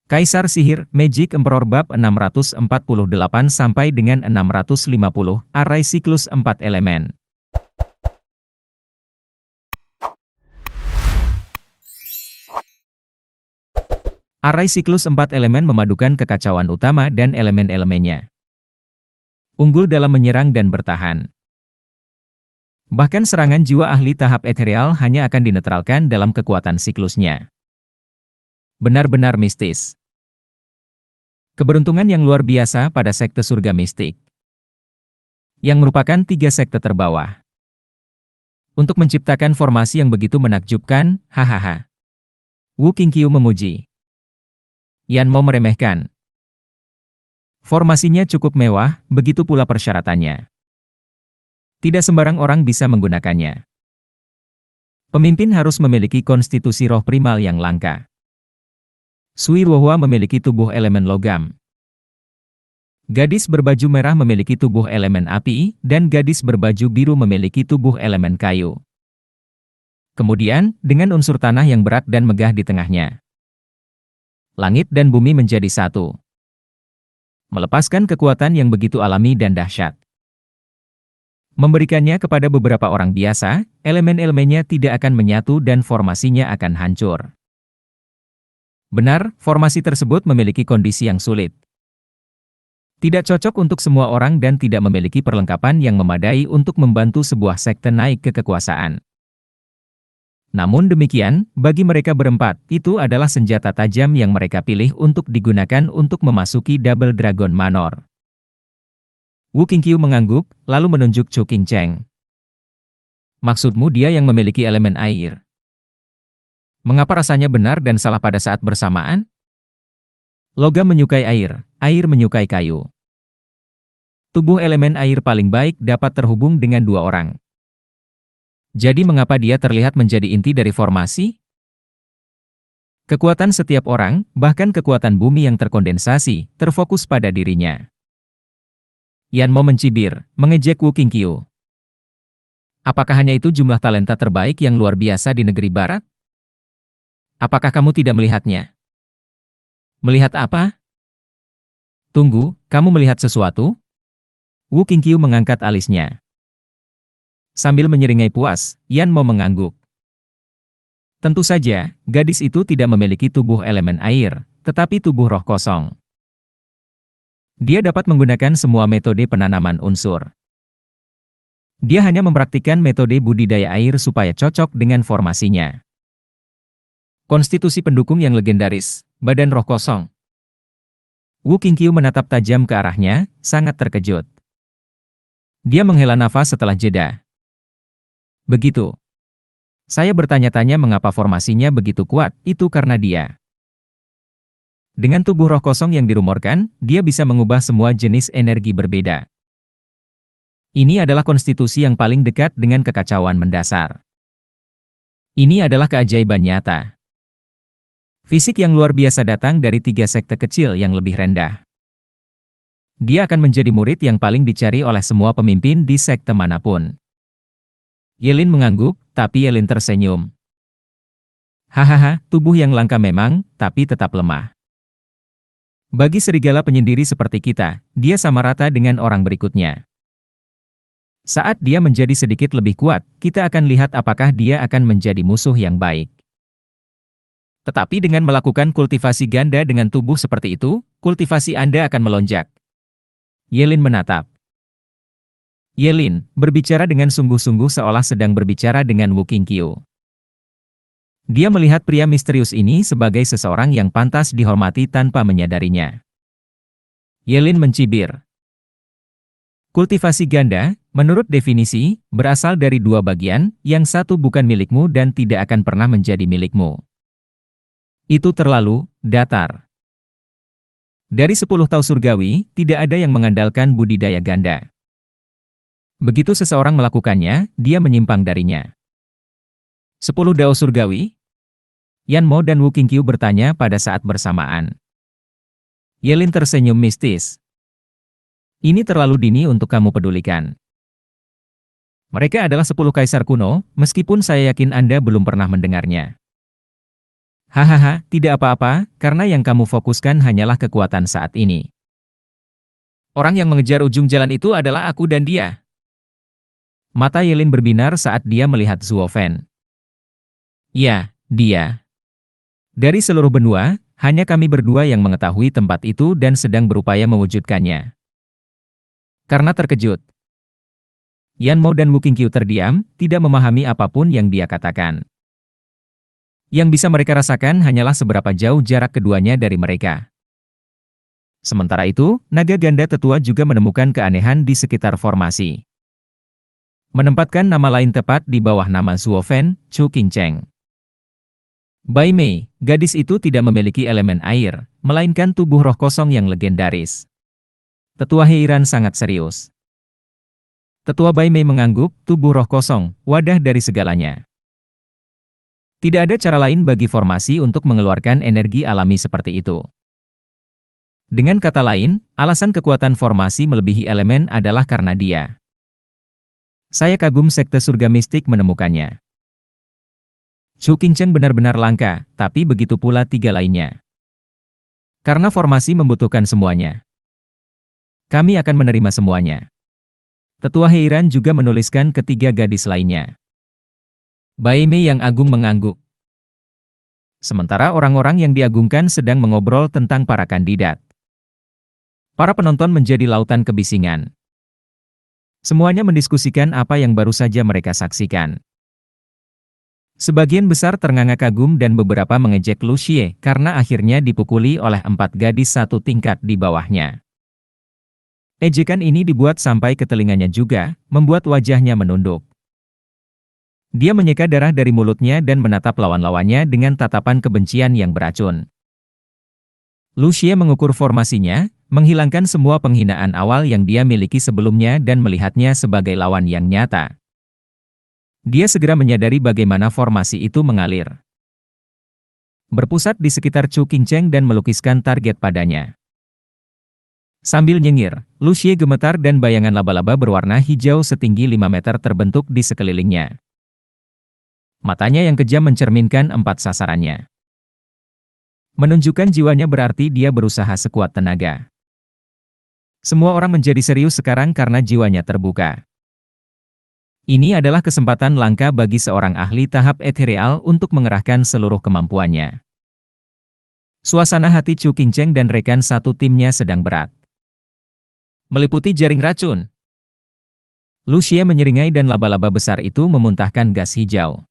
Kaisar Sihir, Magic Emperor bab 648 sampai dengan 650, Array Siklus 4 Elemen. Array siklus 4 elemen memadukan kekacauan utama dan elemen-elemennya. Unggul dalam menyerang dan bertahan. Bahkan serangan jiwa ahli tahap ethereal hanya akan dinetralkan dalam kekuatan siklusnya. Benar-benar mistis. Keberuntungan yang luar biasa pada sekte surga mistik, yang merupakan 3 sekte terbawah. Untuk menciptakan formasi yang begitu menakjubkan, hahaha. Wu Qingqiu memuji. Yan Mo meremehkan. Formasinya cukup mewah, begitu pula persyaratannya. Tidak sembarang orang bisa menggunakannya. Pemimpin harus memiliki konstitusi roh primal yang langka. Sui Ruohua memiliki tubuh elemen logam. Gadis berbaju merah memiliki tubuh elemen api, dan gadis berbaju biru memiliki tubuh elemen kayu. Kemudian, dengan unsur tanah yang berat dan megah di tengahnya. Langit dan bumi menjadi satu. Melepaskan kekuatan yang begitu alami dan dahsyat. Memberikannya kepada beberapa orang biasa, elemen-elemennya tidak akan menyatu dan formasinya akan hancur. Benar, formasi tersebut memiliki kondisi yang sulit. Tidak cocok untuk semua orang dan tidak memiliki perlengkapan yang memadai untuk membantu sebuah sekte naik ke kekuasaan. Namun demikian, bagi mereka berempat, itu adalah senjata tajam yang mereka pilih untuk digunakan untuk memasuki Double Dragon Manor. Wu Qingqiu mengangguk, lalu menunjuk Chu Qingcheng. Maksudmu dia yang memiliki elemen air? Mengapa rasanya benar dan salah pada saat bersamaan? Logam menyukai air, air menyukai kayu. Tubuh elemen air paling baik dapat terhubung dengan 2 orang. Jadi mengapa dia terlihat menjadi inti dari formasi? Kekuatan setiap orang, bahkan kekuatan bumi yang terkondensasi, terfokus pada dirinya. Yan Mo mencibir, mengejek Wu Qingqiu. Apakah hanya itu jumlah talenta terbaik yang luar biasa di negeri barat? Apakah kamu tidak melihatnya? Melihat apa? Tunggu, kamu melihat sesuatu? Wu Qingqiu mengangkat alisnya. Sambil menyeringai puas, Yan Mo mengangguk. Tentu saja, gadis itu tidak memiliki tubuh elemen air, tetapi tubuh roh kosong. Dia dapat menggunakan semua metode penanaman unsur. Dia hanya mempraktikkan metode budidaya air supaya cocok dengan formasinya. Konstitusi pendukung yang legendaris, badan roh kosong. Wu Qingqiu menatap tajam ke arahnya, sangat terkejut. Dia menghela nafas setelah jeda. Begitu. Saya bertanya-tanya mengapa formasinya begitu kuat, itu karena dia. Dengan tubuh roh kosong yang dirumorkan, dia bisa mengubah semua jenis energi berbeda. Ini adalah konstitusi yang paling dekat dengan kekacauan mendasar. Ini adalah keajaiban nyata. Fisik yang luar biasa datang dari 3 sekte kecil yang lebih rendah. Dia akan menjadi murid yang paling dicari oleh semua pemimpin di sekte manapun. Yelin mengangguk, tapi Yelin tersenyum. Hahaha, tubuh yang langka memang, tapi tetap lemah. Bagi serigala penyendiri seperti kita, dia sama rata dengan orang berikutnya. Saat dia menjadi sedikit lebih kuat, kita akan lihat apakah dia akan menjadi musuh yang baik. Tetapi dengan melakukan kultivasi ganda dengan tubuh seperti itu, kultivasi Anda akan melonjak. Yelin menatap. Yelin, berbicara dengan sungguh-sungguh seolah sedang berbicara dengan Wu Qingqiu. Dia melihat pria misterius ini sebagai seseorang yang pantas dihormati tanpa menyadarinya. Yelin mencibir. Kultivasi ganda, menurut definisi, berasal dari 2 bagian, yang satu bukan milikmu dan tidak akan pernah menjadi milikmu. Itu terlalu datar. Dari 10 tahu surgawi, tidak ada yang mengandalkan budidaya ganda. Begitu seseorang melakukannya, dia menyimpang darinya. 10 dao surgawi? Yan Mo dan Wu Qingqiu bertanya pada saat bersamaan. Yelin tersenyum mistis. Ini terlalu dini untuk kamu pedulikan. Mereka adalah 10 kaisar kuno, meskipun saya yakin Anda belum pernah mendengarnya. Hahaha, tidak apa-apa, karena yang kamu fokuskan hanyalah kekuatan saat ini. Orang yang mengejar ujung jalan itu adalah aku dan dia. Mata Yelin berbinar saat dia melihat Zuo Fen. Ya, dia. Dari seluruh benua, hanya kami berdua yang mengetahui tempat itu dan sedang berupaya mewujudkannya. Karena terkejut, Yan Mo dan Wu Qingqiu terdiam, tidak memahami apapun yang dia katakan. Yang bisa mereka rasakan hanyalah seberapa jauh jarak keduanya dari mereka. Sementara itu, naga ganda tetua juga menemukan keanehan di sekitar formasi. Menempatkan nama lain tepat di bawah nama Zuo Fen, Chu Qingcheng. Bai Mei, gadis itu tidak memiliki elemen air, melainkan tubuh roh kosong yang legendaris. Tetua Heiran sangat serius. Tetua Bai Mei mengangguk, tubuh roh kosong, wadah dari segalanya. Tidak ada cara lain bagi formasi untuk mengeluarkan energi alami seperti itu. Dengan kata lain, alasan kekuatan formasi melebihi elemen adalah karena dia. Saya kagum sekte surga mistik menemukannya. Chu Qingcheng benar-benar langka, tapi begitu pula tiga lainnya. Karena formasi membutuhkan semuanya. Kami akan menerima semuanya. Tetua Heiran juga menuliskan ketiga gadis lainnya. Bai Mei yang agung mengangguk. Sementara orang-orang yang diagungkan sedang mengobrol tentang para kandidat. Para penonton menjadi lautan kebisingan. Semuanya mendiskusikan apa yang baru saja mereka saksikan. Sebagian besar ternganga kagum dan beberapa mengejek Lu Xie karena akhirnya dipukuli oleh 4 gadis satu tingkat di bawahnya. Ejekan ini dibuat sampai ke telinganya juga, membuat wajahnya menunduk. Dia menyeka darah dari mulutnya dan menatap lawan-lawannya dengan tatapan kebencian yang beracun. Lu Xie mengukur formasinya, menghilangkan semua penghinaan awal yang dia miliki sebelumnya dan melihatnya sebagai lawan yang nyata. Dia segera menyadari bagaimana formasi itu mengalir. Berpusat di sekitar Chu Qingcheng dan melukiskan target padanya. Sambil nyengir, Lu Xie gemetar dan bayangan laba-laba berwarna hijau setinggi 5 meter terbentuk di sekelilingnya. Matanya yang kejam mencerminkan 4 sasarannya. Menunjukkan jiwanya berarti dia berusaha sekuat tenaga. Semua orang menjadi serius sekarang karena jiwanya terbuka. Ini adalah kesempatan langka bagi seorang ahli tahap ethereal untuk mengerahkan seluruh kemampuannya. Suasana hati Chu Qingcheng dan rekan satu timnya sedang berat. Meliputi jaring racun. Lu Xie menyeringai dan laba-laba besar itu memuntahkan gas hijau.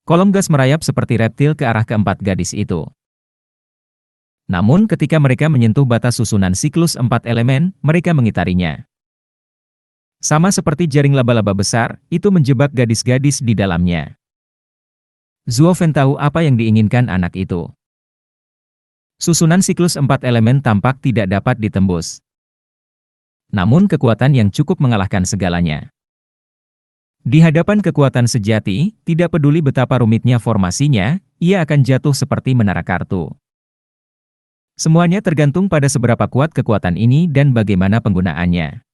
Kolom gas merayap seperti reptil ke arah keempat gadis itu. Namun ketika mereka menyentuh batas susunan siklus 4 elemen, mereka mengitarinya. Sama seperti jaring laba-laba besar, itu menjebak gadis-gadis di dalamnya. Zuo Fen tahu apa yang diinginkan anak itu. Susunan siklus 4 elemen tampak tidak dapat ditembus. Namun kekuatan yang cukup mengalahkan segalanya. Di hadapan kekuatan sejati, tidak peduli betapa rumitnya formasinya, ia akan jatuh seperti menara kartu. Semuanya tergantung pada seberapa kuat kekuatan ini dan bagaimana penggunaannya.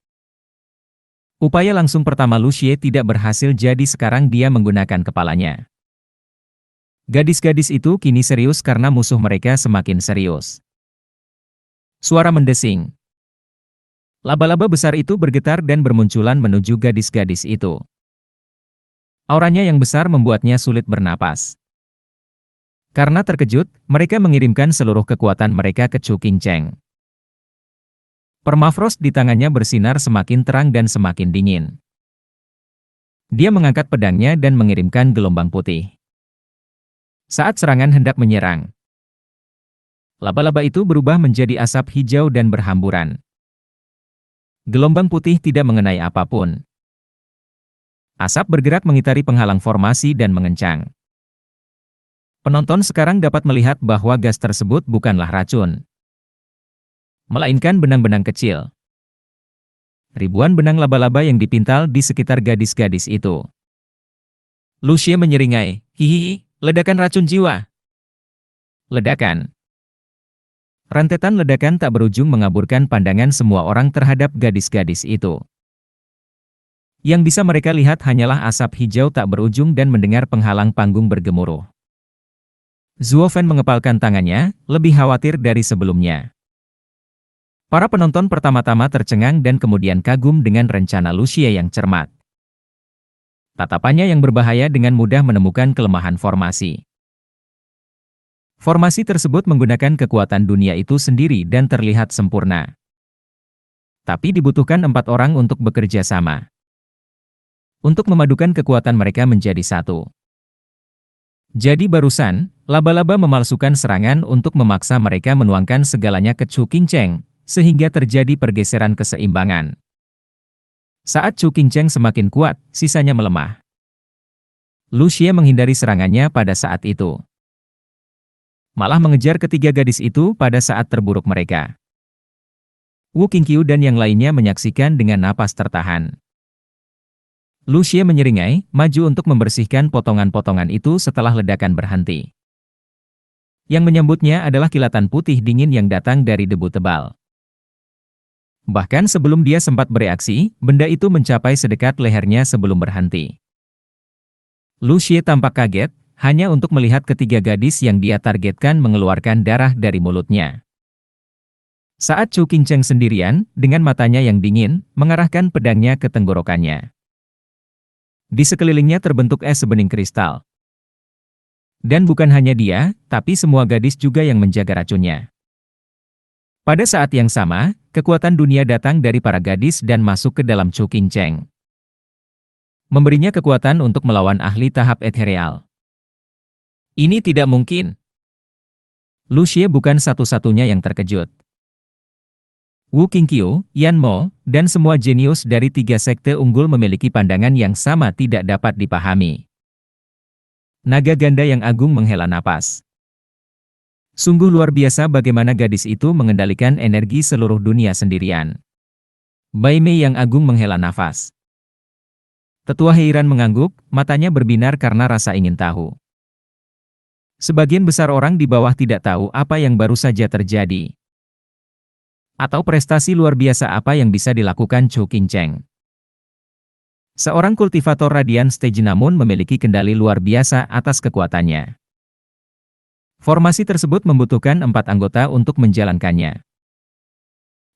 Upaya langsung pertama Lu Xie tidak berhasil, jadi sekarang dia menggunakan kepalanya. Gadis-gadis itu kini serius karena musuh mereka semakin serius. Suara mendesing. Laba-laba besar itu bergetar dan bermunculan menuju gadis-gadis itu. Auranya yang besar membuatnya sulit bernapas. Karena terkejut, mereka mengirimkan seluruh kekuatan mereka ke Chu Qingcheng. Permafrost di tangannya bersinar semakin terang dan semakin dingin. Dia mengangkat pedangnya dan mengirimkan gelombang putih. Saat serangan hendak menyerang, laba-laba itu berubah menjadi asap hijau dan berhamburan. Gelombang putih tidak mengenai apapun. Asap bergerak mengitari penghalang formasi dan mengencang. Penonton sekarang dapat melihat bahwa gas tersebut bukanlah racun, melainkan benang-benang kecil. Ribuan benang laba-laba yang dipintal di sekitar gadis-gadis itu. Lu Xie menyeringai, hihihi, ledakan racun jiwa. Ledakan. Rentetan ledakan tak berujung mengaburkan pandangan semua orang terhadap gadis-gadis itu. Yang bisa mereka lihat hanyalah asap hijau tak berujung dan mendengar penghalang panggung bergemuruh. Zuo Fan mengepalkan tangannya, lebih khawatir dari sebelumnya. Para penonton pertama-tama tercengang dan kemudian kagum dengan rencana Lucia yang cermat. Tatapannya yang berbahaya dengan mudah menemukan kelemahan formasi. Formasi tersebut menggunakan kekuatan dunia itu sendiri dan terlihat sempurna. Tapi dibutuhkan 4 orang untuk bekerja sama. Untuk memadukan kekuatan mereka menjadi satu. Jadi barusan, laba-laba memalsukan serangan untuk memaksa mereka menuangkan segalanya ke Chu Qingcheng, sehingga terjadi pergeseran keseimbangan. Saat Chu Qingcheng semakin kuat, sisanya melemah. Lucia menghindari serangannya pada saat itu. Malah mengejar ketiga gadis itu pada saat terburuk mereka. Wu Qingqiu dan yang lainnya menyaksikan dengan napas tertahan. Lucia menyeringai, maju untuk membersihkan potongan-potongan itu setelah ledakan berhenti. Yang menyambutnya adalah kilatan putih dingin yang datang dari debu tebal. Bahkan sebelum dia sempat bereaksi, benda itu mencapai sedekat lehernya sebelum berhenti. Lucia tampak kaget, hanya untuk melihat ketiga gadis yang dia targetkan mengeluarkan darah dari mulutnya. Saat Chu Qingcheng sendirian, dengan matanya yang dingin, mengarahkan pedangnya ke tenggorokannya. Di sekelilingnya terbentuk es sebening kristal. Dan bukan hanya dia, tapi semua gadis juga yang menjaga racunnya. Pada saat yang sama, kekuatan dunia datang dari para gadis dan masuk ke dalam Chu Qingcheng. Memberinya kekuatan untuk melawan ahli tahap ethereal. Ini tidak mungkin. Lucia bukan satu-satunya yang terkejut. Wu Qingqiu, Yan Mo, dan semua jenius dari 3 sekte unggul memiliki pandangan yang sama tidak dapat dipahami. Naga ganda yang agung menghela napas. Sungguh luar biasa bagaimana gadis itu mengendalikan energi seluruh dunia sendirian. Bai Mei yang agung menghela nafas. Tetua Heiran mengangguk, matanya berbinar karena rasa ingin tahu. Sebagian besar orang di bawah tidak tahu apa yang baru saja terjadi. Atau prestasi luar biasa apa yang bisa dilakukan Chu Qingcheng. Seorang kultivator radian stage namun memiliki kendali luar biasa atas kekuatannya. Formasi tersebut membutuhkan 4 anggota untuk menjalankannya.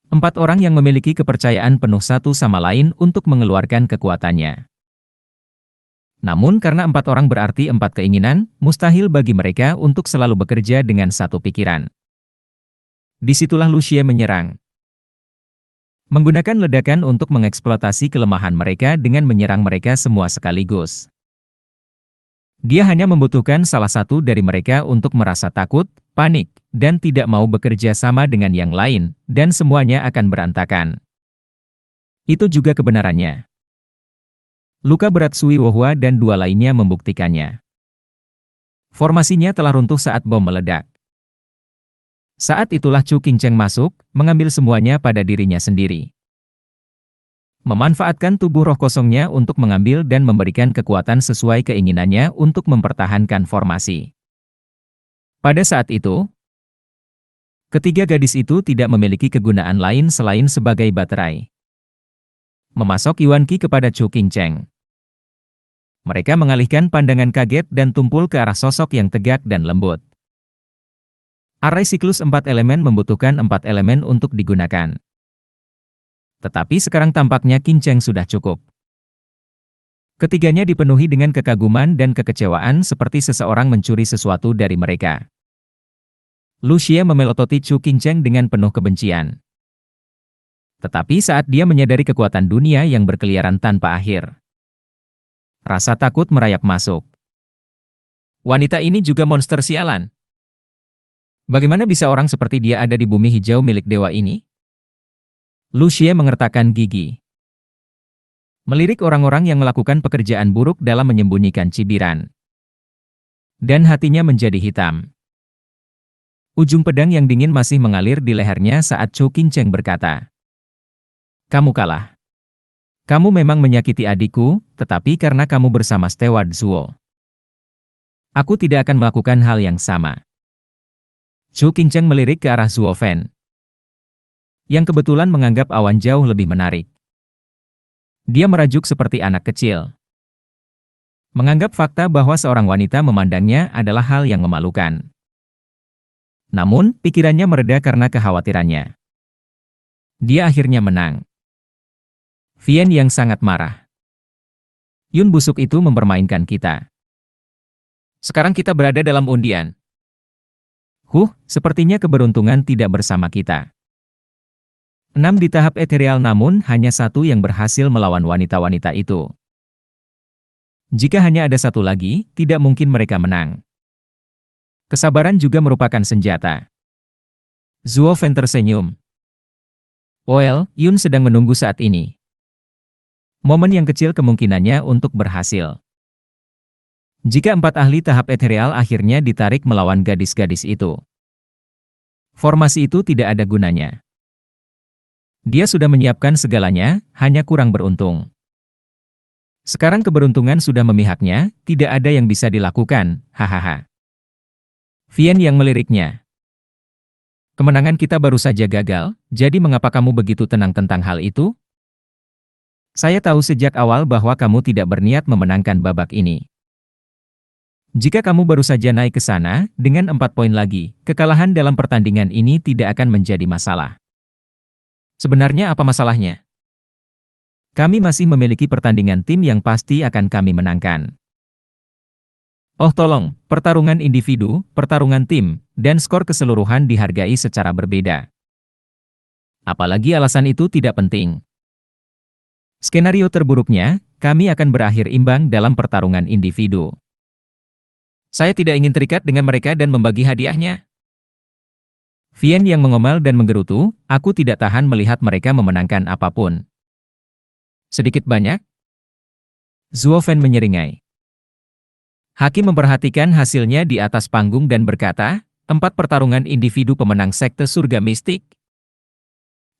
4 orang yang memiliki kepercayaan penuh satu sama lain untuk mengeluarkan kekuatannya. Namun karena 4 orang berarti 4 keinginan, mustahil bagi mereka untuk selalu bekerja dengan satu pikiran. Disitulah Lucia menyerang. Menggunakan ledakan untuk mengeksploitasi kelemahan mereka dengan menyerang mereka semua sekaligus. Dia hanya membutuhkan salah satu dari mereka untuk merasa takut, panik, dan tidak mau bekerja sama dengan yang lain, dan semuanya akan berantakan. Itu juga kebenarannya. Luka berat Sui Wohua dan 2 lainnya membuktikannya. Formasinya telah runtuh saat bom meledak. Saat itulah Chu Qingcheng masuk, mengambil semuanya pada dirinya sendiri. Memanfaatkan tubuh roh kosongnya untuk mengambil dan memberikan kekuatan sesuai keinginannya untuk mempertahankan formasi. Pada saat itu, ketiga gadis itu tidak memiliki kegunaan lain selain sebagai baterai. Memasok Yuan Qi kepada Chu Qingcheng. Mereka mengalihkan pandangan kaget dan tumpul ke arah sosok yang tegak dan lembut. Arai siklus 4 elemen membutuhkan 4 elemen untuk digunakan. Tetapi sekarang tampaknya Qingcheng sudah cukup. Ketiganya dipenuhi dengan kekaguman dan kekecewaan seperti seseorang mencuri sesuatu dari mereka. Lucia memelototi Chu Qingcheng dengan penuh kebencian. Tetapi saat dia menyadari kekuatan dunia yang berkeliaran tanpa akhir, rasa takut merayap masuk. Wanita ini juga monster sialan. Bagaimana bisa orang seperti dia ada di bumi hijau milik dewa ini? Lucia mengertakkan gigi. Melirik orang-orang yang melakukan pekerjaan buruk dalam menyembunyikan cibiran. Dan hatinya menjadi hitam. Ujung pedang yang dingin masih mengalir di lehernya saat Chu Qingcheng berkata, "Kamu kalah. Kamu memang menyakiti adikku, tetapi karena kamu bersama Steward Zuo. Aku tidak akan melakukan hal yang sama." Chu Qingcheng melirik ke arah Zuo Fan, yang kebetulan menganggap awan jauh lebih menarik. Dia merajuk seperti anak kecil. Menganggap fakta bahwa seorang wanita memandangnya adalah hal yang memalukan. Namun, pikirannya mereda karena kekhawatirannya. Dia akhirnya menang. Vian yang sangat marah. Yun busuk itu mempermainkan kita. Sekarang kita berada dalam undian. Sepertinya keberuntungan tidak bersama kita. 6 di tahap ethereal namun hanya satu yang berhasil melawan wanita-wanita itu. Jika hanya ada satu lagi, tidak mungkin mereka menang. Kesabaran juga merupakan senjata. Zuo Fen tersenyum. Well, Yun sedang menunggu saat ini. Momen yang kecil kemungkinannya untuk berhasil. Jika 4 ahli tahap ethereal akhirnya ditarik melawan gadis-gadis itu. Formasi itu tidak ada gunanya. Dia sudah menyiapkan segalanya, hanya kurang beruntung. Sekarang keberuntungan sudah memihaknya, tidak ada yang bisa dilakukan, hahaha. Vian yang meliriknya. Kemenangan kita baru saja gagal, jadi mengapa kamu begitu tenang tentang hal itu? Saya tahu sejak awal bahwa kamu tidak berniat memenangkan babak ini. Jika kamu baru saja naik ke sana, dengan 4 poin lagi, kekalahan dalam pertandingan ini tidak akan menjadi masalah. Sebenarnya apa masalahnya? Kami masih memiliki pertandingan tim yang pasti akan kami menangkan. Oh tolong, pertarungan individu, pertarungan tim, dan skor keseluruhan dihargai secara berbeda. Apalagi alasan itu tidak penting. Skenario terburuknya, kami akan berakhir imbang dalam pertarungan individu. Saya tidak ingin terikat dengan mereka dan membagi hadiahnya. Vian yang mengomal dan menggerutu, aku tidak tahan melihat mereka memenangkan apapun. Sedikit banyak? Zuo Fen menyeringai. Hakim memperhatikan hasilnya di atas panggung dan berkata, 4 pertarungan individu pemenang sekte surga mistik.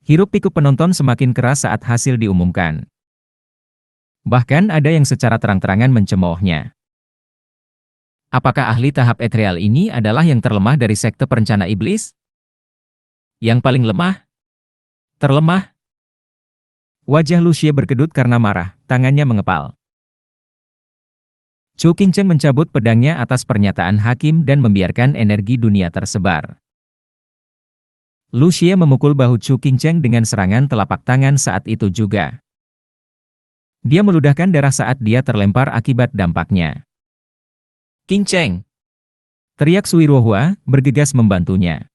Hiruk-pikuk penonton semakin keras saat hasil diumumkan. Bahkan ada yang secara terang-terangan mencemoohnya. Apakah ahli tahap ethereal ini adalah yang terlemah dari sekte perencana iblis? Yang paling lemah? Terlemah? Wajah Lucia berkedut karena marah, tangannya mengepal. Chu Qingcheng mencabut pedangnya atas pernyataan hakim dan membiarkan energi dunia tersebar. Lucia memukul bahu Chu Qingcheng dengan serangan telapak tangan saat itu juga. Dia meludahkan darah saat dia terlempar akibat dampaknya. Qingcheng! Teriak Sui Ruohua, bergegas membantunya.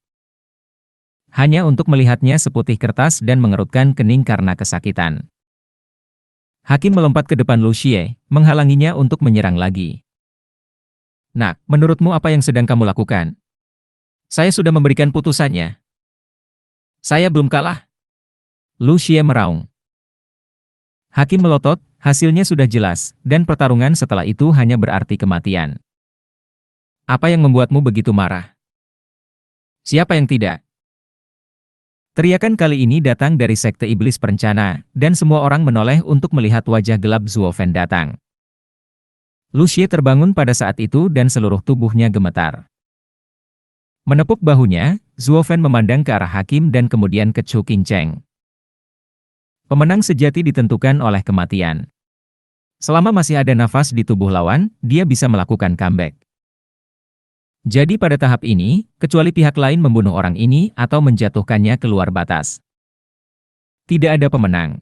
Hanya untuk melihatnya seputih kertas dan mengerutkan kening karena kesakitan. Hakim melompat ke depan Lucia, menghalanginya untuk menyerang lagi. Nak, menurutmu apa yang sedang kamu lakukan? Saya sudah memberikan putusannya. Saya belum kalah. Lucia meraung. Hakim melotot, hasilnya sudah jelas, dan pertarungan setelah itu hanya berarti kematian. Apa yang membuatmu begitu marah? Siapa yang tidak? Teriakan kali ini datang dari sekte iblis perencana, dan semua orang menoleh untuk melihat wajah gelap Zuo Fen datang. Lucia terbangun pada saat itu dan seluruh tubuhnya gemetar. Menepuk bahunya, Zuo Fen memandang ke arah hakim dan kemudian ke Chu Qingcheng. Pemenang sejati ditentukan oleh kematian. Selama masih ada nafas di tubuh lawan, dia bisa melakukan comeback. Jadi pada tahap ini, kecuali pihak lain membunuh orang ini atau menjatuhkannya keluar batas. Tidak ada pemenang.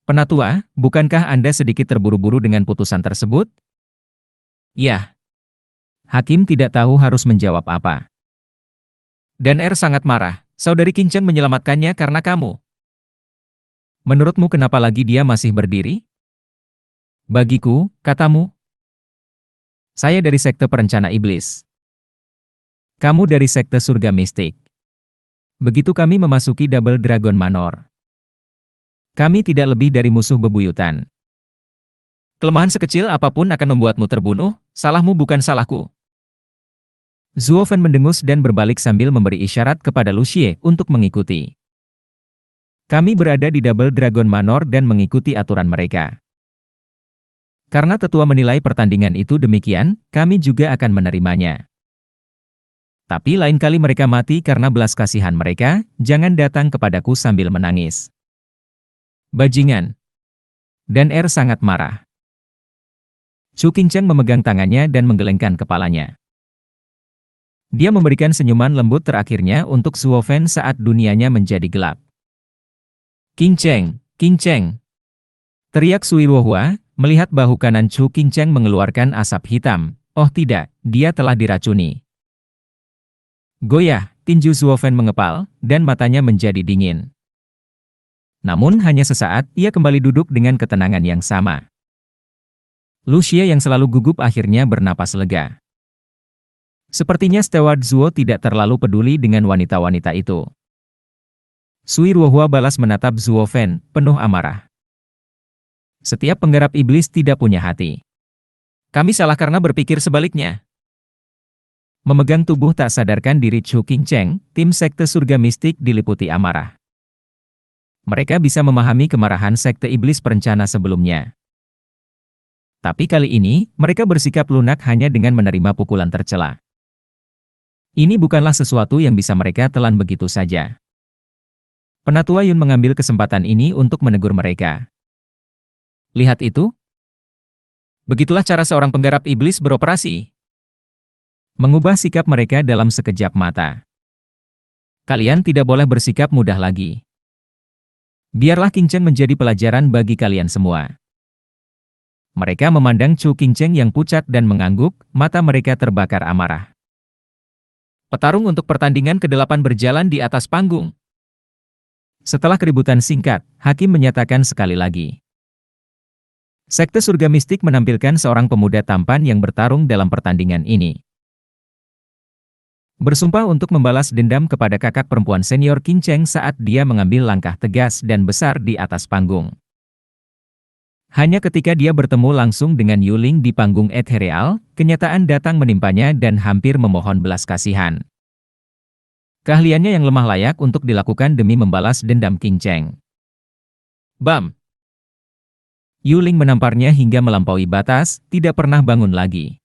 Penatua, bukankah Anda sedikit terburu-buru dengan putusan tersebut? Ya. Hakim tidak tahu harus menjawab apa. Dan sangat marah, saudari Qingcheng menyelamatkannya karena kamu. Menurutmu kenapa lagi dia masih berdiri? Bagiku, katamu. Saya dari sekte perencana iblis. Kamu dari sekte surga mistik. Begitu kami memasuki Double Dragon Manor. Kami tidak lebih dari musuh bebuyutan. Kelemahan sekecil apapun akan membuatmu terbunuh, salahmu bukan salahku. Zuo Fen mendengus dan berbalik sambil memberi isyarat kepada Lucia untuk mengikuti. Kami berada di Double Dragon Manor dan mengikuti aturan mereka. Karena tetua menilai pertandingan itu demikian, kami juga akan menerimanya. Tapi lain kali mereka mati karena belas kasihan mereka, jangan datang kepadaku sambil menangis. Bajingan. Dan sangat marah. Chu Qingcheng memegang tangannya dan menggelengkan kepalanya. Dia memberikan senyuman lembut terakhirnya untuk Zhuo Fen saat dunianya menjadi gelap. Qing Cheng, Qing Cheng! Teriak Sui Wuhua, melihat bahu kanan Chu Qing Cheng mengeluarkan asap hitam. Oh tidak, dia telah diracuni. Goyah, tinju Zhuo Fen mengepal, dan matanya menjadi dingin. Namun hanya sesaat, ia kembali duduk dengan ketenangan yang sama. Lu Xie yang selalu gugup akhirnya bernapas lega. Sepertinya Steward Zhuo tidak terlalu peduli dengan wanita-wanita itu. Sui Wuhua balas menatap Zhuo Fen, penuh amarah. Setiap penggarap iblis tidak punya hati. Kami salah karena berpikir sebaliknya. Memegang tubuh tak sadarkan diri Chu Qing Cheng, tim sekte surga mistik diliputi amarah. Mereka bisa memahami kemarahan sekte iblis perencana sebelumnya. Tapi kali ini, mereka bersikap lunak hanya dengan menerima pukulan tercela. Ini bukanlah sesuatu yang bisa mereka telan begitu saja. Penatua Yun mengambil kesempatan ini untuk menegur mereka. Lihat itu. Begitulah cara seorang penggarap iblis beroperasi. Mengubah sikap mereka dalam sekejap mata. Kalian tidak boleh bersikap mudah lagi. Biarlah Qing Cheng menjadi pelajaran bagi kalian semua. Mereka memandang Chu Qing Cheng yang pucat dan mengangguk, mata mereka terbakar amarah. Petarung untuk pertandingan ke-8 berjalan di atas panggung. Setelah keributan singkat, hakim menyatakan sekali lagi. Sekte surga mistik menampilkan seorang pemuda tampan yang bertarung dalam pertandingan ini. Bersumpah untuk membalas dendam kepada kakak perempuan senior Qing Cheng saat dia mengambil langkah tegas dan besar di atas panggung. Hanya ketika dia bertemu langsung dengan Yuling di panggung ethereal, kenyataan datang menimpanya dan hampir memohon belas kasihan. Keahliannya yang lemah layak untuk dilakukan demi membalas dendam Qing Cheng. Bam! Yuling menamparnya hingga melampaui batas, tidak pernah bangun lagi.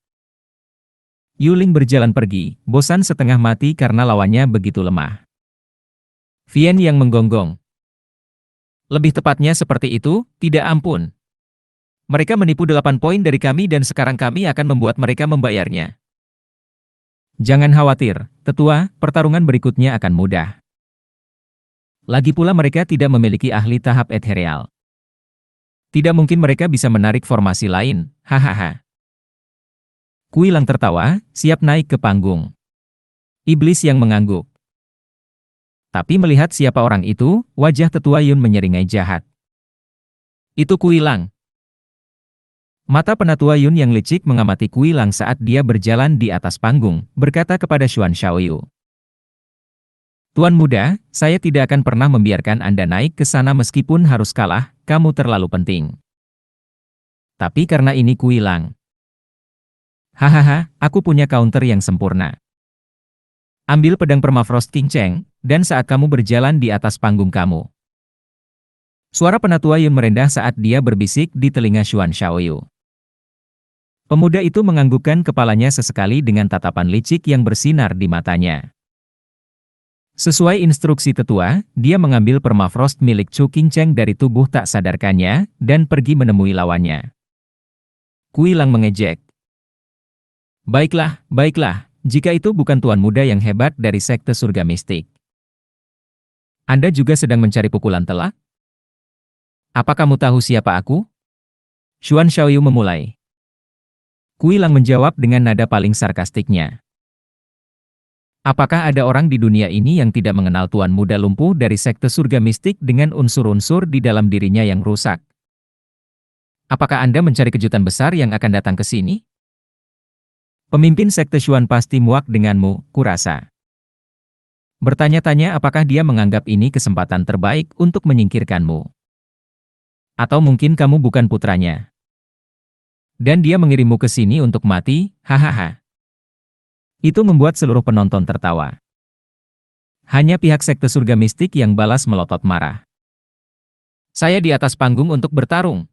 Yuling berjalan pergi, bosan setengah mati karena lawannya begitu lemah. Vian yang menggonggong. Lebih tepatnya seperti itu, tidak ampun. Mereka menipu 8 poin dari kami dan sekarang kami akan membuat mereka membayarnya. Jangan khawatir, tetua, pertarungan berikutnya akan mudah. Lagi pula mereka tidak memiliki ahli tahap ethereal. Tidak mungkin mereka bisa menarik formasi lain, hahaha. Kui Lang tertawa, siap naik ke panggung. Iblis yang mengangguk. Tapi melihat siapa orang itu, wajah tetua Yun menyeringai jahat. Itu Kui Lang. Mata penatua Yun yang licik mengamati Kui Lang saat dia berjalan di atas panggung, berkata kepada Xuan Xiaoyu. Tuan muda, saya tidak akan pernah membiarkan Anda naik ke sana meskipun harus kalah, kamu terlalu penting. Tapi karena ini Kui Lang. Hahaha, aku punya counter yang sempurna. Ambil pedang permafrost Qing Cheng, dan saat kamu berjalan di atas panggung kamu. Suara penatua Yun merendah saat dia berbisik di telinga Xuan Xiaoyu. Pemuda itu menganggukkan kepalanya sesekali dengan tatapan licik yang bersinar di matanya. Sesuai instruksi tetua, dia mengambil permafrost milik Chu Qing Cheng dari tubuh tak sadarkannya, dan pergi menemui lawannya. Kui Lang mengejek. Baiklah, baiklah, jika itu bukan tuan muda yang hebat dari sekte surga mistik. Anda juga sedang mencari pukulan telak? Apa kamu tahu siapa aku? Xuan Xiaoyu memulai. Kui Lang menjawab dengan nada paling sarkastiknya. Apakah ada orang di dunia ini yang tidak mengenal tuan muda lumpuh dari sekte surga mistik dengan unsur-unsur di dalam dirinya yang rusak? Apakah Anda mencari kejutan besar yang akan datang ke sini? Pemimpin sekte Xuan pasti muak denganmu, kurasa. Bertanya-tanya apakah dia menganggap ini kesempatan terbaik untuk menyingkirkanmu. Atau mungkin kamu bukan putranya. Dan dia mengirimmu ke sini untuk mati, hahaha. Itu membuat seluruh penonton tertawa. Hanya pihak sekte surga mistik yang balas melotot marah. Saya di atas panggung untuk bertarung.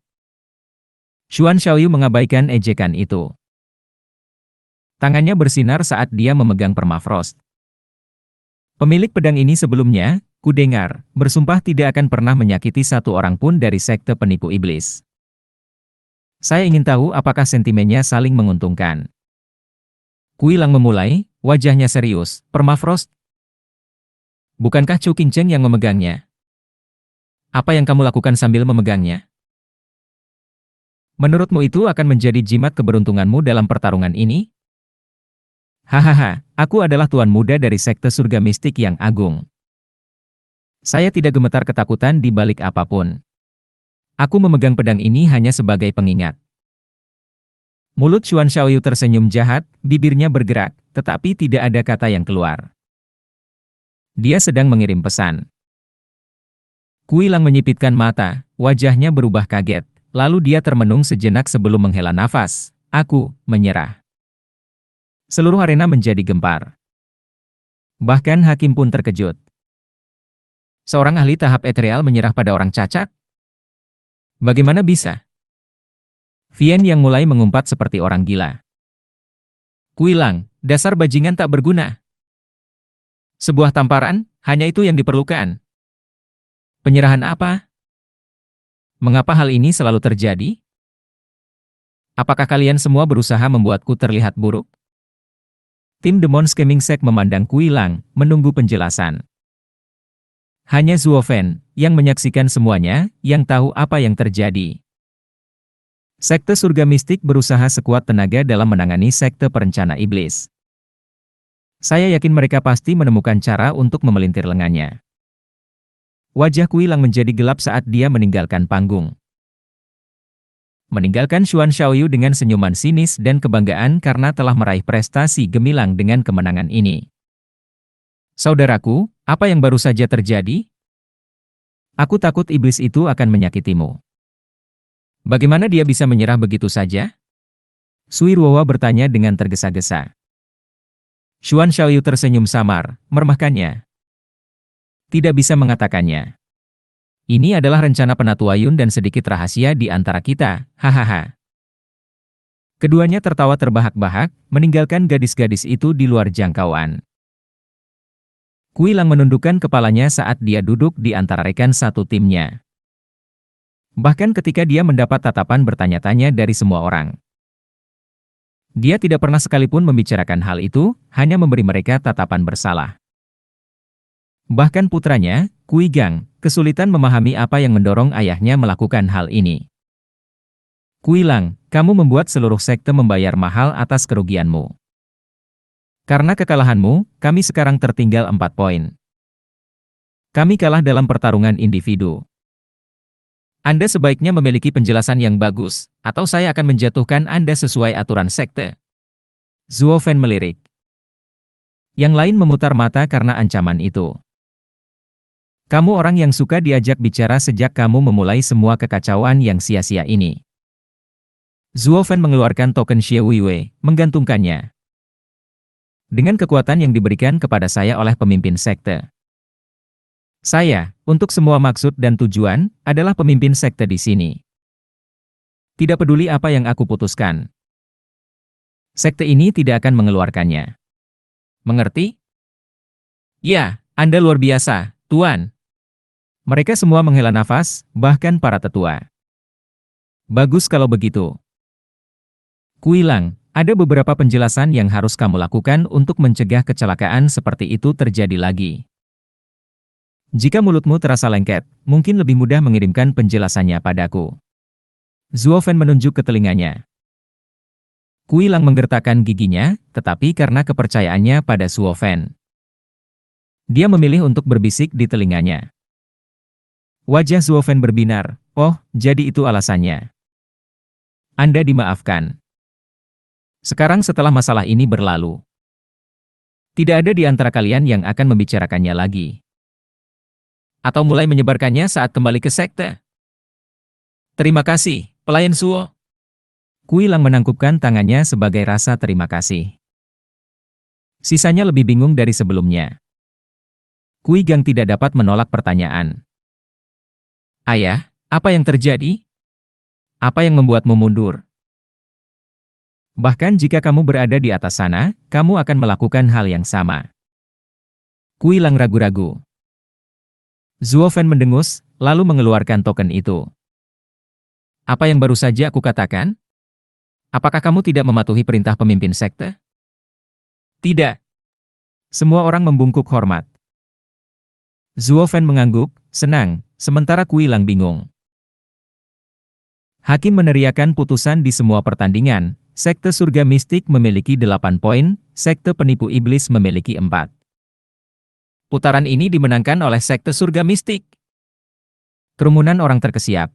Xuan Xiaoyu mengabaikan ejekan itu. Tangannya bersinar saat dia memegang permafrost. Pemilik pedang ini sebelumnya, kudengar, bersumpah tidak akan pernah menyakiti satu orang pun dari sekte penipu iblis. Saya ingin tahu apakah sentimennya saling menguntungkan. Kui Lang memulai, wajahnya serius. Permafrost? Bukankah Chu Qingcheng yang memegangnya? Apa yang kamu lakukan sambil memegangnya? Menurutmu itu akan menjadi jimat keberuntunganmu dalam pertarungan ini? Hahaha, aku adalah tuan muda dari sekte surga mistik yang agung. Saya tidak gemetar ketakutan di balik apapun. Aku memegang pedang ini hanya sebagai pengingat. Mulut Xuan Xiaoyu tersenyum jahat, bibirnya bergerak, tetapi tidak ada kata yang keluar. Dia sedang mengirim pesan. Kui Lang menyipitkan mata, wajahnya berubah kaget, lalu dia termenung sejenak sebelum menghela nafas. Aku menyerah. Seluruh arena menjadi gempar. Bahkan hakim pun terkejut. Seorang ahli tahap ethereal menyerah pada orang cacat? Bagaimana bisa? Vian yang mulai mengumpat seperti orang gila. Kui Lang, dasar bajingan tak berguna. Sebuah tamparan, hanya itu yang diperlukan. Penyerahan apa? Mengapa hal ini selalu terjadi? Apakah kalian semua berusaha membuatku terlihat buruk? Tim Demon Scheming Sect memandang Kui Lang, menunggu penjelasan. Hanya Zuo Fan, yang menyaksikan semuanya, yang tahu apa yang terjadi. Sekte surga mistik berusaha sekuat tenaga dalam menangani sekte perencana iblis. Saya yakin mereka pasti menemukan cara untuk memelintir lengannya. Wajah Kui Lang menjadi gelap saat dia meninggalkan panggung. Meninggalkan Xuan Xiaoyu dengan senyuman sinis dan kebanggaan karena telah meraih prestasi gemilang dengan kemenangan ini. Saudaraku, apa yang baru saja terjadi? Aku takut iblis itu akan menyakitimu. Bagaimana dia bisa menyerah begitu saja? Sui Ruowa bertanya dengan tergesa-gesa. Xuan Xiaoyu tersenyum samar, meremehkannya. Tidak bisa mengatakannya. Ini adalah rencana Penatua Yun dan sedikit rahasia di antara kita, hahaha. Keduanya tertawa terbahak-bahak, meninggalkan gadis-gadis itu di luar jangkauan. Kui Lang menundukkan kepalanya saat dia duduk di antara rekan satu timnya. Bahkan ketika dia mendapat tatapan bertanya-tanya dari semua orang. Dia tidak pernah sekalipun membicarakan hal itu, hanya memberi mereka tatapan bersalah. Bahkan putranya, Kui Gang, kesulitan memahami apa yang mendorong ayahnya melakukan hal ini. Kui Lang, kamu membuat seluruh sekte membayar mahal atas kerugianmu. Karena kekalahanmu, kami sekarang tertinggal 4 poin. Kami kalah dalam pertarungan individu. Anda sebaiknya memiliki penjelasan yang bagus, atau saya akan menjatuhkan Anda sesuai aturan sekte. Zuo Fan melirik. Yang lain memutar mata karena ancaman itu. Kamu orang yang suka diajak bicara sejak kamu memulai semua kekacauan yang sia-sia ini. Zuo Fan mengeluarkan token Xie Weiwei, menggantungkannya. Dengan kekuatan yang diberikan kepada saya oleh pemimpin sekte. Saya, untuk semua maksud dan tujuan, adalah pemimpin sekte di sini. Tidak peduli apa yang aku putuskan. Sekte ini tidak akan mengeluarkannya. Mengerti? Ya, Anda luar biasa, Tuan. Mereka semua menghela nafas, bahkan para tetua. Bagus kalau begitu. Kui Lang, ada beberapa penjelasan yang harus kamu lakukan untuk mencegah kecelakaan seperti itu terjadi lagi. Jika mulutmu terasa lengket, mungkin lebih mudah mengirimkan penjelasannya padaku. Zuo Fan menunjuk ke telinganya. Kui Lang menggertakkan giginya, tetapi karena kepercayaannya pada Zuo Fan, dia memilih untuk berbisik di telinganya. Wajah Zuo Fan berbinar. Oh, jadi itu alasannya. Anda dimaafkan. Sekarang setelah masalah ini berlalu, tidak ada di antara kalian yang akan membicarakannya lagi. Atau mulai menyebarkannya saat kembali ke sekte. Terima kasih, pelayan Zuo. Kui Lang menangkupkan tangannya sebagai rasa terima kasih. Sisanya lebih bingung dari sebelumnya. Kui Gang tidak dapat menolak pertanyaan. Ayah, apa yang terjadi? Apa yang membuatmu mundur? Bahkan jika kamu berada di atas sana, kamu akan melakukan hal yang sama. Kui Lang ragu-ragu. Zuo Fan mendengus, lalu mengeluarkan token itu. Apa yang baru saja aku katakan? Apakah kamu tidak mematuhi perintah pemimpin sekte? Tidak. Semua orang membungkuk hormat. Zuo Fan mengangguk, senang, sementara Kui Lang bingung. Hakim meneriakan putusan di semua pertandingan. Sekte Surga Mistik memiliki 8 poin, Sekte Penipu Iblis memiliki 4. Putaran ini dimenangkan oleh Sekte Surga Mistik. Kerumunan orang terkesiap.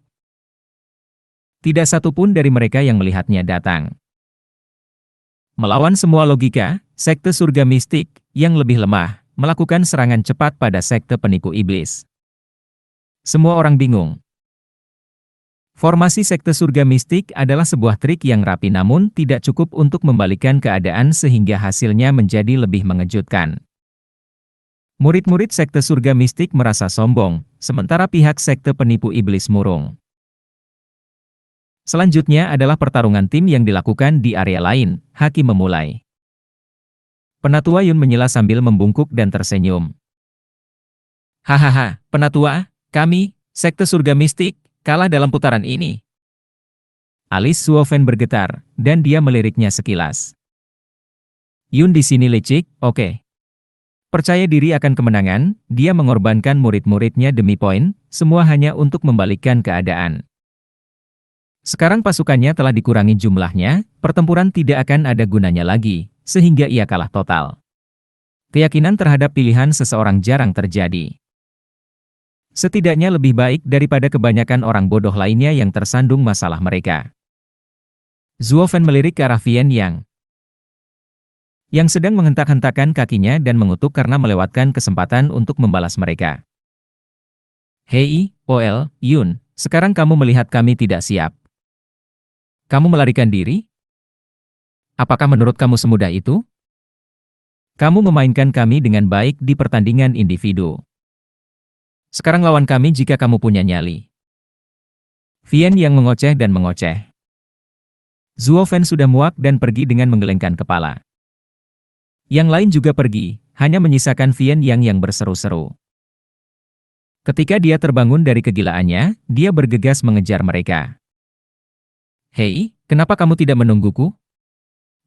Tidak satu pun dari mereka yang melihatnya datang. Melawan semua logika, Sekte Surga Mistik, yang lebih lemah, melakukan serangan cepat pada Sekte Penipu Iblis. Semua orang bingung. Formasi Sekte Surga Mistik adalah sebuah trik yang rapi namun tidak cukup untuk membalikan keadaan sehingga hasilnya menjadi lebih mengejutkan. Murid-murid Sekte Surga Mistik merasa sombong, sementara pihak Sekte Penipu Iblis murung. Selanjutnya adalah pertarungan tim yang dilakukan di area lain. Hakim memulai. Penatua Yun menyela sambil membungkuk dan tersenyum. Hahaha, Penatua, kami, Sekte Surga Mistik, kalah dalam putaran ini. Alis Zuo Fan bergetar, dan dia meliriknya sekilas. Yun di sini licik, oke. Percaya diri akan kemenangan, dia mengorbankan murid-muridnya demi poin, semua hanya untuk membalikkan keadaan. Sekarang pasukannya telah dikurangi jumlahnya, pertempuran tidak akan ada gunanya lagi, sehingga ia kalah total. Keyakinan terhadap pilihan seseorang jarang terjadi. Setidaknya lebih baik daripada kebanyakan orang bodoh lainnya yang tersandung masalah mereka. Zuo Fan melirik ke arah Vian yang sedang menghentak-hentakan kakinya dan mengutuk karena melewatkan kesempatan untuk membalas mereka. Hei, Ol, Yun, sekarang kamu melihat kami tidak siap. Kamu melarikan diri? Apakah menurut kamu semudah itu? Kamu memainkan kami dengan baik di pertandingan individu. Sekarang lawan kami jika kamu punya nyali. Vian yang mengoceh dan mengoceh. Zuo Fan sudah muak dan pergi dengan menggelengkan kepala. Yang lain juga pergi, hanya menyisakan Vian yang berseru-seru. Ketika dia terbangun dari kegilaannya, dia bergegas mengejar mereka. Hei, kenapa kamu tidak menungguku?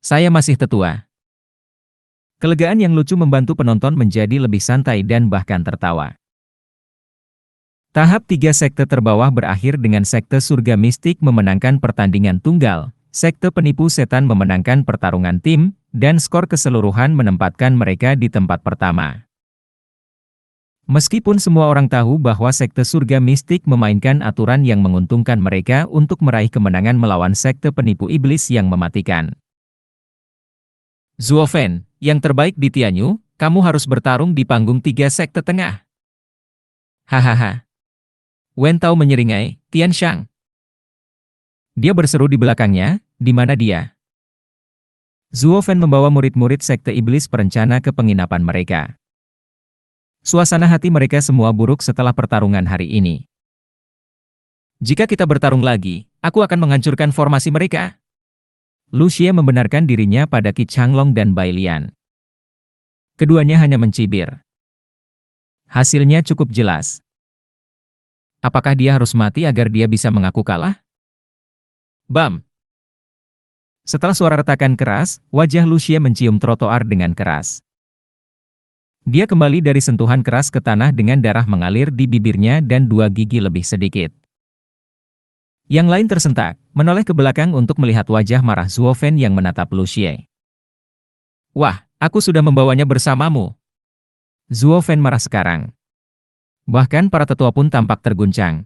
Saya masih tetua. Kelegaan yang lucu membantu penonton menjadi lebih santai dan bahkan tertawa. Tahap 3 sekte terbawah berakhir dengan Sekte Surga Mistik memenangkan pertandingan tunggal, Sekte Penipu Setan memenangkan pertarungan tim, dan skor keseluruhan menempatkan mereka di tempat pertama. Meskipun semua orang tahu bahwa Sekte Surga Mistik memainkan aturan yang menguntungkan mereka untuk meraih kemenangan melawan Sekte Penipu Iblis yang mematikan. Zuo Fan, yang terbaik di Tianyu, kamu harus bertarung di panggung 3 sekte tengah. Hahaha. Wen Tao menyeringai, Tian Shang. Dia berseru di belakangnya, di mana dia? Zuo Fan membawa murid-murid Sekte Iblis perencana ke penginapan mereka. Suasana hati mereka semua buruk setelah pertarungan hari ini. Jika kita bertarung lagi, aku akan menghancurkan formasi mereka. Lu Xie membenarkan dirinya pada Qi Changlong dan Bai Lian. Keduanya hanya mencibir. Hasilnya cukup jelas. Apakah dia harus mati agar dia bisa mengaku kalah? Bam! Setelah suara retakan keras, wajah Lu Xie mencium trotoar dengan keras. Dia kembali dari sentuhan keras ke tanah dengan darah mengalir di bibirnya dan 2 gigi lebih sedikit. Yang lain tersentak, menoleh ke belakang untuk melihat wajah marah Zuo Fan yang menatap Lu Xie. Wah, aku sudah membawanya bersamamu. Zuo Fan marah sekarang. Bahkan para tetua pun tampak terguncang.